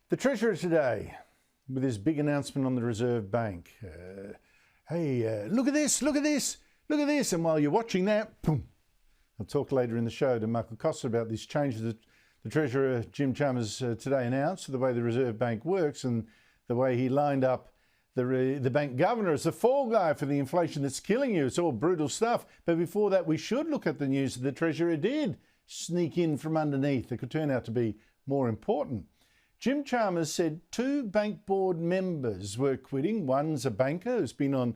The Treasurer today, with his big announcement on the Reserve Bank. Look at this, look at this, look at this. And while you're watching that, boom. I'll talk later in the show to Michael Costa about these changes that the Treasurer, Jim Chalmers, today announced to the way the Reserve Bank works and the way he lined up the bank governor as the fall guy for the inflation that's killing you. It's all brutal stuff. But before that, we should look at the news that the Treasurer did sneak in from underneath that could turn out to be more important. Jim Chalmers said 2 bank board members were quitting. One's a banker who's been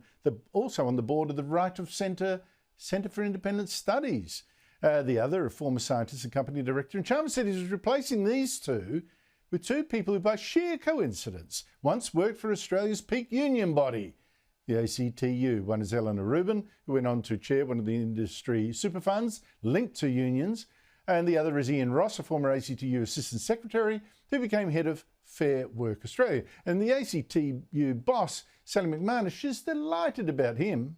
also on the board of the Right of Centre for Independent Studies. The other, a former scientist and company director. And Chalmers said he was replacing these two with 2 people who, by sheer coincidence, once worked for Australia's peak union body, the ACTU. One is Eleanor Rubin, who went on to chair one of the industry super funds linked to unions. And the other is Ian Ross, a former ACTU Assistant Secretary, who became head of Fair Work Australia. And the ACTU boss, Sally McManus, is delighted about him.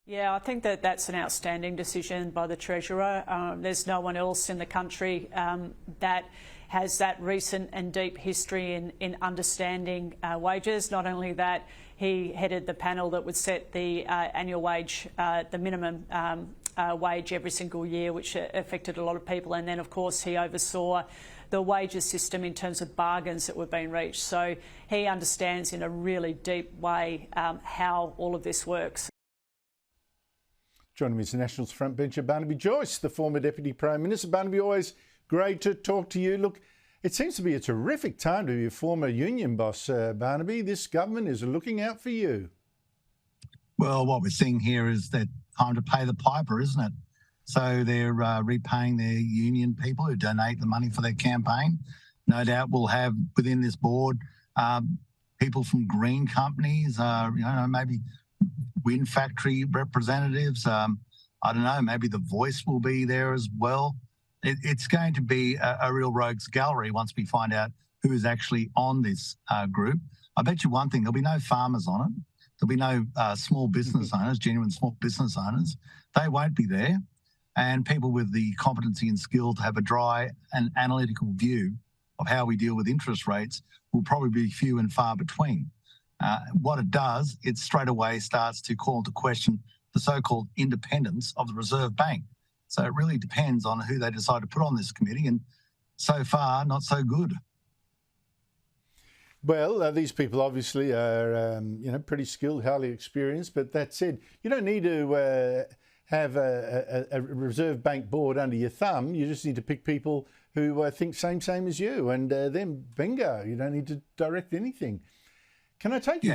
Yeah, I think that's an outstanding decision by the Treasurer. There's no one else in the country that has that recent and deep history in understanding wages. Not only that, he headed the panel that would set the annual wage, the minimum wage every single year, which affected a lot of people. And then, of course, he oversaw the wages system in terms of bargains that were being reached. So he understands in a really deep way how all of this works. Joining me is the Nationals frontbencher Barnaby Joyce, the former Deputy Prime Minister. Barnaby, always great to talk to you. Look, it seems to be a terrific time to be a former union boss, Barnaby. This government is looking out for you. Well, what we're seeing here is that time to pay the piper, isn't it? So they're repaying their union people who donate the money for their campaign. No doubt we'll have within this board people from green companies, maybe wind factory representatives. I don't know, maybe The Voice will be there as well. It's going to be a real rogues gallery once we find out who is actually on this group. I bet you one thing, there'll be no farmers on it. There'll be no small business owners, genuine small business owners. They won't be there. And people with the competency and skill to have a dry and analytical view of how we deal with interest rates will probably be few and far between. What it does, it straight away starts to call into question the so-called independence of the Reserve Bank. So it really depends on who they decide to put on this committee, and so far, not so good. Well, these people obviously are, pretty skilled, highly experienced. But that said, you don't need to have a Reserve Bank board under your thumb. You just need to pick people who think same as you, and then bingo. You don't need to direct anything. Can I take you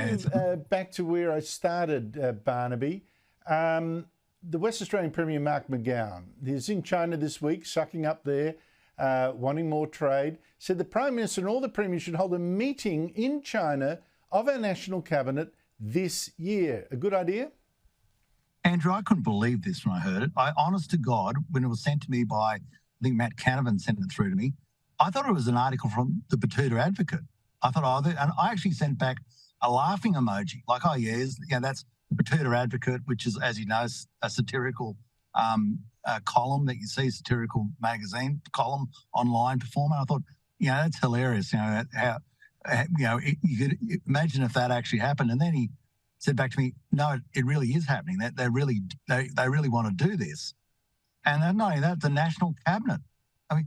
back to where I started, Barnaby? The West Australian Premier Mark McGowan, he's in China this week, sucking up there, wanting more trade, said the Prime Minister and all the Premiers should hold a meeting in China of our National Cabinet this year. A good idea? Andrew, I couldn't believe this when I heard it. Honest to God, when it was sent to me by, I think Matt Canavan sent it through to me, I thought it was an article from the Batuta Advocate. I thought, and I actually sent back a laughing emoji, like, oh, yeah, that's the Batuta Advocate, which is, as you know, a satirical column that you see, satirical magazine column online performer. I thought, that's hilarious. How you could imagine if that actually happened. And then he said back to me, no, it really is happening. That they really want to do this. And then not only that, the National Cabinet. I mean,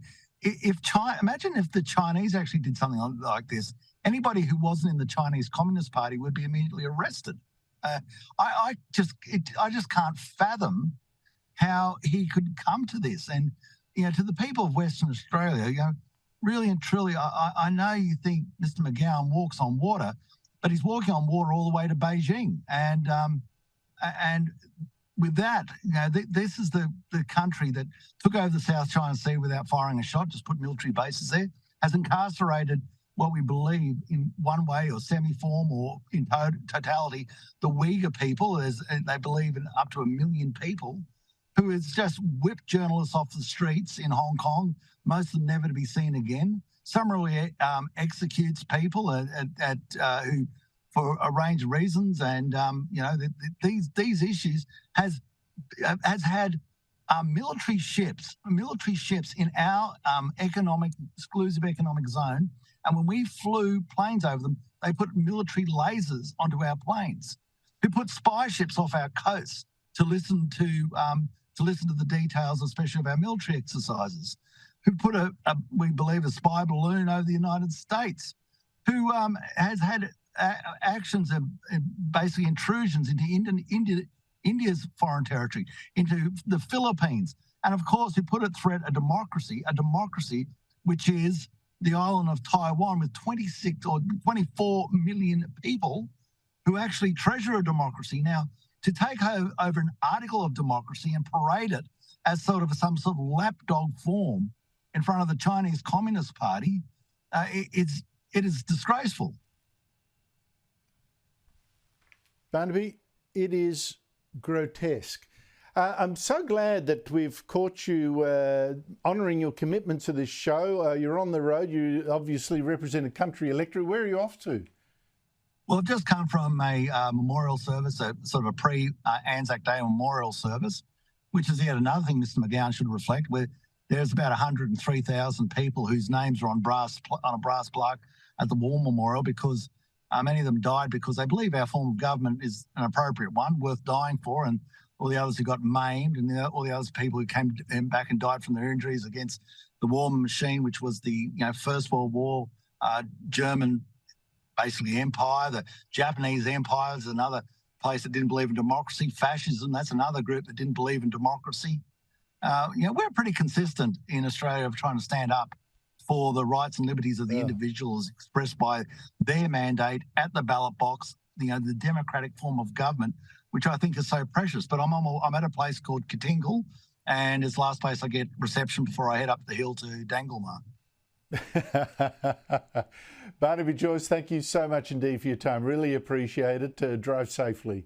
imagine if the Chinese actually did something like this. Anybody who wasn't in the Chinese Communist Party would be immediately arrested. I just can't fathom how he could come to this. And to the people of Western Australia, really and truly, I know you think Mr. McGowan walks on water, but he's walking on water all the way to Beijing. And with that, this is the country that took over the South China Sea without firing a shot, just put military bases there, has incarcerated what we believe in one way or semi-form or in totality, the Uyghur people, as they believe in up to 1 million people, who has just whipped journalists off the streets in Hong Kong, most of them never to be seen again, summarily executes people who for a range of reasons, and these issues has had military ships in our exclusive economic zone And when we flew planes over them, they put military lasers onto our planes, who put spy ships off our coasts to listen to the details, especially of our military exercises, who put we believe, a spy balloon over the United States, who has had actions of basically intrusions into India's foreign territory, into the Philippines, and of course who put at threat a democracy which is the island of Taiwan with 26 or 24 million people who actually treasure a democracy. Now, to take over an article of democracy and parade it as some sort of lapdog form in front of the Chinese Communist Party, it is disgraceful. Barnaby, it is grotesque. I'm so glad that we've caught you honouring your commitment to this show. You're on the road. You obviously represent a country electorate. Where are you off to? Well, I've just come from a memorial service, a sort of a pre-Anzac Day memorial service, which is yet another thing Mr McGowan should reflect, where there's about 103,000 people whose names are on a brass plaque at the War Memorial, because many of them died because they believe our form of government is an appropriate one, worth dying for, and all the others who got maimed, and all the other people who came back and died from their injuries against the war machine, which was the First World War German basically empire. The Japanese Empire is another place that didn't believe in democracy. Fascism, that's another group that didn't believe in democracy. We're pretty consistent in Australia of trying to stand up for the rights and liberties of the individuals expressed by their mandate at the ballot box, the democratic form of government, which I think is so precious. But I'm at a place called Katingal, and it's the last place I get reception before I head up the hill to Danglema. Barnaby Joyce, thank you so much indeed for your time. Really appreciate it. Drive safely.